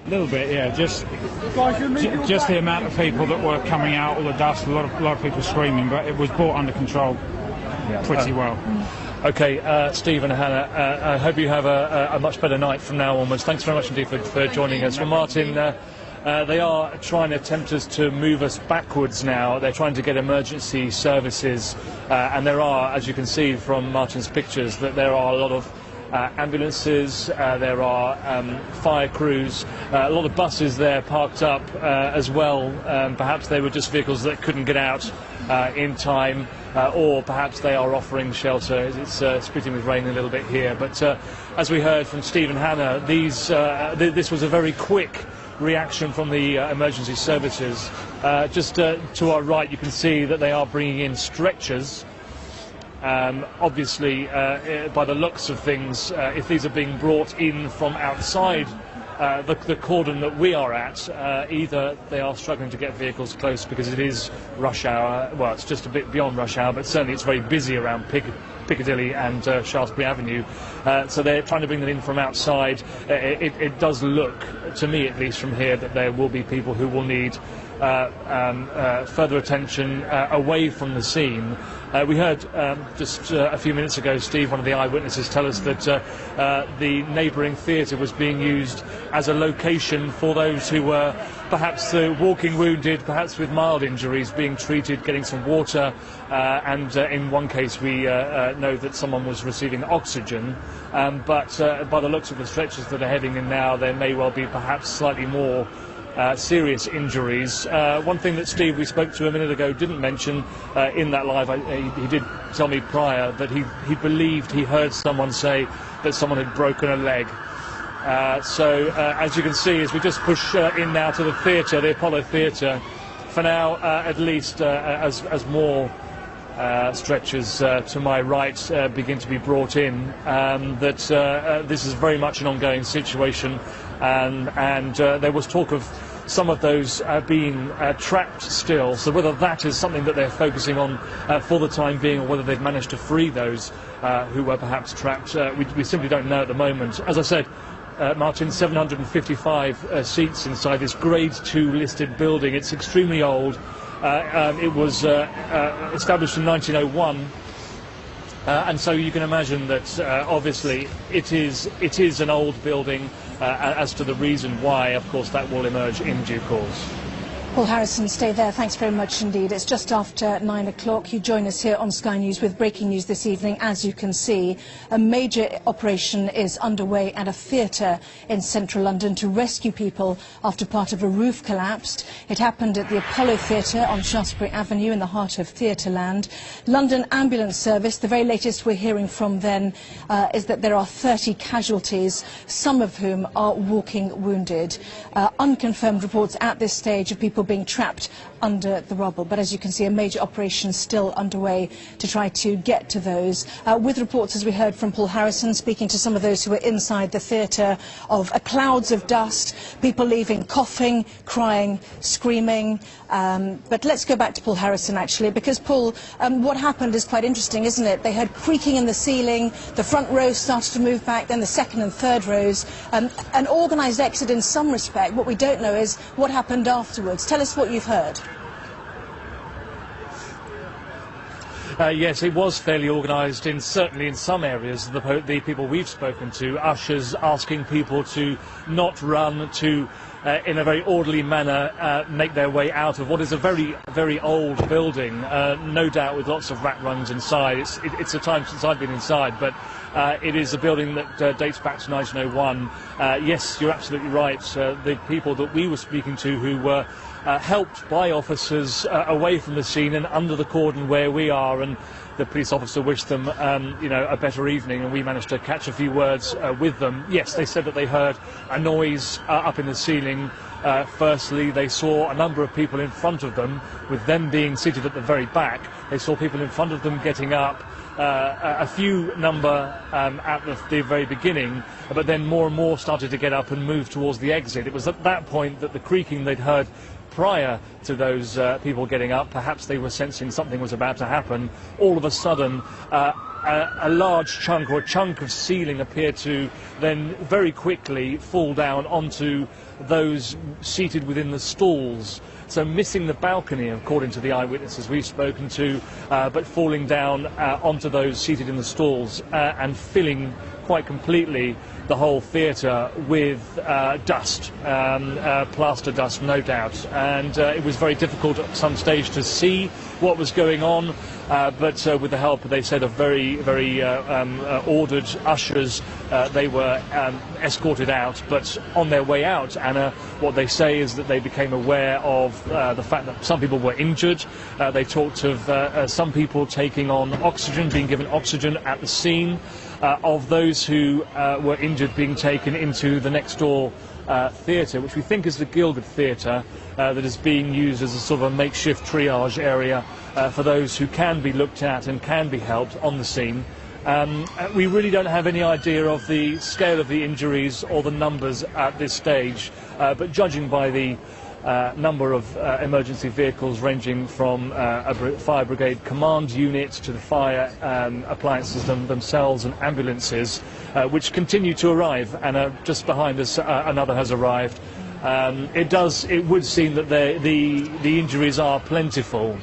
A little bit, yeah. Just the amount of people that were coming out, all the dust, a lot of people screaming, but it was brought under control pretty well. Okay, Steve and Hannah, I hope you have a much better night from now onwards. Thanks very much indeed for joining us. Well, Martin, they are trying to tempt us to move us backwards now. They're trying to get emergency services, and there are, as you can see from Martin's pictures, that there are a lot of ambulances, there are fire crews, a lot of buses there parked up as well. Perhaps they were just vehicles that couldn't get out in time, or perhaps they are offering shelter. It's spitting with rain a little bit here, but as we heard from Steve and Hannah, this was a very quick reaction from the emergency services. Just to our right, you can see that they are bringing in stretchers. Obviously, by the looks of things, if these are being brought in from outside the cordon that we are at, either they are struggling to get vehicles close because it is rush hour. Well, it's just a bit beyond rush hour, but certainly it's very busy around Piccadilly and Shaftesbury Avenue, so they're trying to bring them in from outside. It does look, to me at least from here, that there will be people who will need further attention away from the scene. We heard just a few minutes ago, Steve, one of the eyewitnesses, tell us that the neighbouring theatre was being used as a location for those who were perhaps walking wounded, perhaps with mild injuries, being treated, getting some water, and in one case we know that someone was receiving oxygen, but by the looks of the stretchers that are heading in now, there may well be perhaps slightly more serious injuries. One thing that Steve, we spoke to a minute ago, didn't mention in that live, he did tell me prior that he believed he heard someone say that someone had broken a leg. So as you can see, as we just push in now to the theatre, the Apollo Theatre, for now at least, as more stretchers to my right begin to be brought in, that this is very much an ongoing situation, and there was talk of some of those being trapped still, so whether that is something that they're focusing on for the time being, or whether they've managed to free those who were perhaps trapped, we simply don't know at the moment. As I said, Martin, 755 seats inside this Grade 2 listed building. It's extremely old. It was established in 1901, and so you can imagine that obviously it is an old building. As to the reason why, of course, that will emerge in due course. Paul Harrison, stay there. Thanks very much indeed. It's just after 9 o'clock. You join us here on Sky News with breaking news this evening. As you can see, a major operation is underway at a theatre in central London to rescue people after part of a roof collapsed. It happened at the Apollo Theatre on Shaftesbury Avenue in the heart of Theatreland. London Ambulance Service, the very latest we're hearing from them is that there are 30 casualties, some of whom are walking wounded. Unconfirmed reports at this stage of people being trapped under the rubble, but as you can see, a major operation still underway to try to get to those. With reports, as we heard from Paul Harrison, speaking to some of those who were inside the theatre, of clouds of dust, people leaving coughing, crying, screaming. But let's go back to Paul Harrison, actually, because, Paul, what happened is quite interesting, isn't it? They heard creaking in the ceiling, the front row started to move back, then the second and third rows. An organised exit in some respect. What we don't know is what happened afterwards. Tell us what you've heard. Yes, it was fairly organised, certainly in some areas. The people we've spoken to, ushers asking people to not run, to in a very orderly manner make their way out of what is a very, very old building, no doubt with lots of rat runs inside. It's a time since I've been inside, but it is a building that dates back to 1901. Yes, you're absolutely right. The people that we were speaking to who were helped by officers away from the scene and under the cordon where we are, and the police officer wished them a better evening, and we managed to catch a few words with them. Yes, they said that they heard a noise up in the ceiling. Firstly, they saw a number of people in front of them, with them being seated at the very back. They saw people in front of them getting up, a few number at the very beginning, but then more and more started to get up and move towards the exit. It was at that point that the creaking they'd heard prior to those people getting up, perhaps they were sensing something was about to happen, all of a sudden a large chunk or a chunk of ceiling appeared to then very quickly fall down onto those seated within the stalls. So missing the balcony, according to the eyewitnesses we've spoken to, but falling down onto those seated in the stalls and filling quite completely the whole theatre with dust, plaster dust, no doubt. And it was very difficult at some stage to see what was going on, but with the help, they said, of very ordered ushers, they were escorted out. But on their way out, Anna, what they say is that they became aware of the fact that some people were injured. They talked of some people taking on oxygen, being given oxygen at the scene, of those who were injured being taken into the next door theatre, which we think is the Gielgud Theatre, that is being used as a sort of a makeshift triage area for those who can be looked at and can be helped on the scene. We really don't have any idea of the scale of the injuries or the numbers at this stage, but judging by the number of emergency vehicles ranging from a fire brigade command unit to the fire appliances themselves and ambulances, which continue to arrive, and just behind us another has arrived. It would seem that the injuries are plentiful.